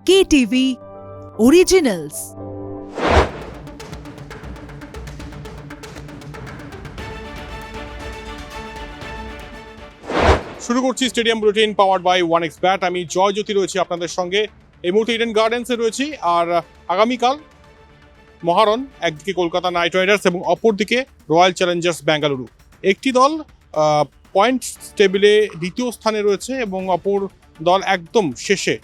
KTV Originals। শুরু করছি stadium bulletin powered by 1x bat. আমি জয় জ্যোতি রয়েছি আপনাদের সঙ্গে। এই মুহূর্তে ইডেন গার্ডেন্সে রয়েছি। আর আগামীকাল মহারণ, একদিকে কলকাতা নাইট রাইডার্স এবং অপরদিকে রয়্যাল চ্যালেঞ্জার্স বেঙ্গালুরু। একটি দল পয়েন্ট টেবিলে দ্বিতীয় স্থানে রয়েছে এবং অপর দল একদম শেষে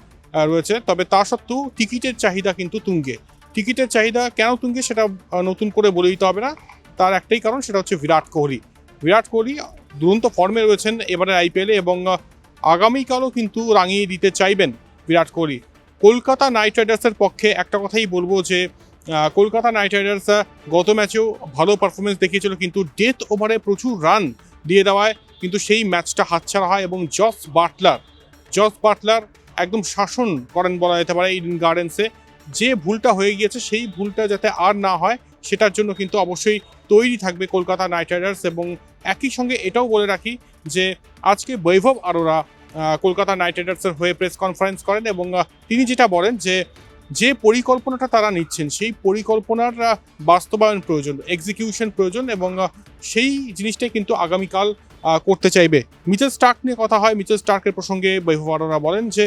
রয়েছে। তবে তা সত্ত্বেও টিকিটের চাহিদা কিন্তু তুঙ্গে। টিকিটের চাহিদা কেন তুঙ্গে সেটা নতুন করে বলে দিতে হবে না। তার একটাই কারণ, সেটা হচ্ছে বিরাট কোহলি। বিরাট কোহলি দুরন্ত ফর্মে রয়েছেন এবারের আইপিএলে এবং আগামীকালও কিন্তু রাঙিয়ে দিতে চাইবেন বিরাট কোহলি। কলকাতা নাইট রাইডার্সের পক্ষে একটা কথাই বলবো যে কলকাতা নাইট রাইডার্স গত ম্যাচেও ভালো পারফরমেন্স দেখিয়েছিল, কিন্তু ডেথ ওভারে প্রচুর রান দিয়ে দেওয়ায় কিন্তু সেই ম্যাচটা হাতছাড়া হয় এবং জস বাটলার একদম শাসন করেন বলা যেতে পারে ইডেন গার্ডেন্সে। যে ভুলটা হয়ে গিয়েছে সেই ভুলটা যাতে আর না হয় সেটার জন্য কিন্তু অবশ্যই তৈরি থাকবে কলকাতা নাইট রাইডার্স। এবং একই সঙ্গে এটাও বলে রাখি যে আজকে বৈভব আরোরা কলকাতা নাইট রাইডার্সের হয়ে প্রেস কনফারেন্স করেন এবং তিনি যেটা বলেন যে পরিকল্পনাটা তারা নিচ্ছেন সেই পরিকল্পনার বাস্তবায়ন প্রয়োজন, এক্সিকিউশন প্রয়োজন এবং সেই জিনিসটাই কিন্তু আগামীকাল করতে চাইবে। মিচেল স্টার্ক নিয়ে কথা হয়। মিচেল স্টার্কের প্রসঙ্গে বৈভব আরোরা বলেন যে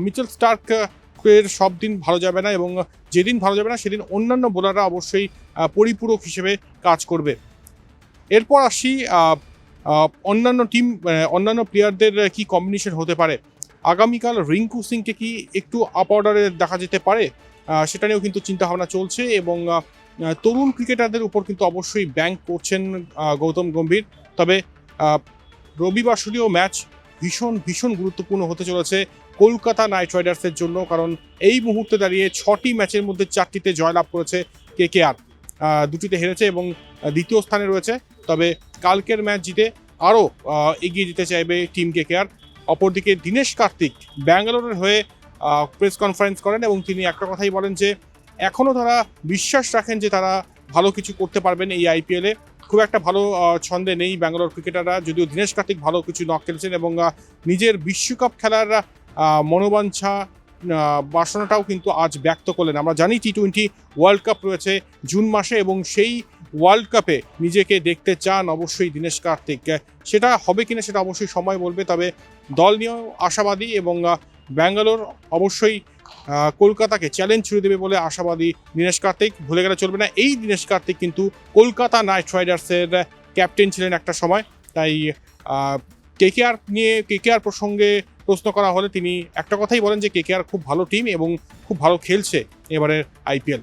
মিচেল স্টার্কের সব দিন ভালো যাবে না এবং যেদিন ভালো যাবে না সেদিন অন্যান্য বোলাররা অবশ্যই পরিপূরক হিসেবে কাজ করবে। এরপর আসি অন্যান্য প্লেয়ারদের কি কম্বিনেশন হতে পারে। আগামীকাল রিঙ্কু সিংকে কি একটু আপ অর্ডারে দেখা যেতে পারে, সেটা নিয়েও কিন্তু চিন্তাভাবনা চলছে এবং তরুণ ক্রিকেটারদের উপর কিন্তু অবশ্যই ব্যাংক করছেন গৌতম গম্ভীর। তবে রবিবাসরীয় ম্যাচ ভীষণ গুরুত্বপূর্ণ হতে চলেছে কলকাতা নাইট রাইডার্সের জন্য, কারণ এই মুহূর্তে দাঁড়িয়ে 6টি ম্যাচের মধ্যে 4টিতে জয়লাভ করেছে কেকেআর, 2টিতে হেরেছে এবং দ্বিতীয় স্থানে রয়েছে। তবে কালকের ম্যাচ জিতে আরও এগিয়ে যেতে চাইবে টিম কেকেআর। অপরদিকে দীনেশ কার্তিক ব্যাঙ্গালোরের হয়ে প্রেস কনফারেন্স করেন এবং তিনি একটা কথাই বলেন যে এখনও তারা বিশ্বাস রাখেন যে তারা ভালো কিছু করতে পারবেন এই আইপিএলে। খুব একটা ভালো ছন্দে নেই ব্যাঙ্গালোর ক্রিকেটাররা, যদিও দীনেশ কার্তিক ভালো কিছু নক খেলেছেন এবং নিজের বিশ্বকাপ খেলার মনোবাঞ্ছা বাসনাটাও কিন্তু আজ ব্যক্ত করলেন। আমরা জানি টি-20 ওয়ার্ল্ড কাপ রয়েছে জুন মাসে এবং সেই ওয়ার্ল্ড কাপে নিজেকে দেখতে চান অবশ্যই দীনেশ কার্তিক। সেটা হবে কিনা সেটা অবশ্যই সময় বলবে, তবে দল নিয়েও আশাবাদী এবং ব্যাঙ্গালোর অবশ্যই কলকাতাকে চ্যালেঞ্জ ছুড়ে দেবে বলে আশাবাদী দীনেশ কার্তিক। ভুলে গেলে চলবে না, এই দীনেশ কার্তিক কিন্তু কলকাতা নাইট রাইডার্সের ক্যাপ্টেন ছিলেন একটা সময়। তাই কেকেআর প্রসঙ্গে প্রশ্ন করা হলে তিনি একটা কথাই বলেন যে কেকেআর খুব ভালো টিম এবং খুব ভালো খেলছে এবারের আইপিএল।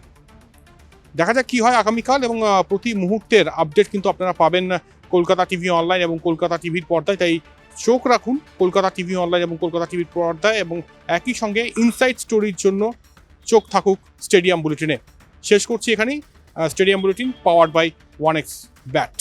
দেখা যাক কি হয় আগামীকাল এবং প্রতি মুহূর্তের আপডেট কিন্তু আপনারা পাবেন কলকাতা টিভি অনলাইন এবং কলকাতা টিভির পর্দায়। তাই চোখ রাখুন কলকাতা টিভি অনলাইন এবং কলকাতা টিভির পর্দায় এবং একই সঙ্গে ইনসাইড স্টোরির জন্য চোখ থাকুক স্টেডিয়াম বুলেটিনে। শেষ করছি এখানেই stadium bulletin powered by 1x bat.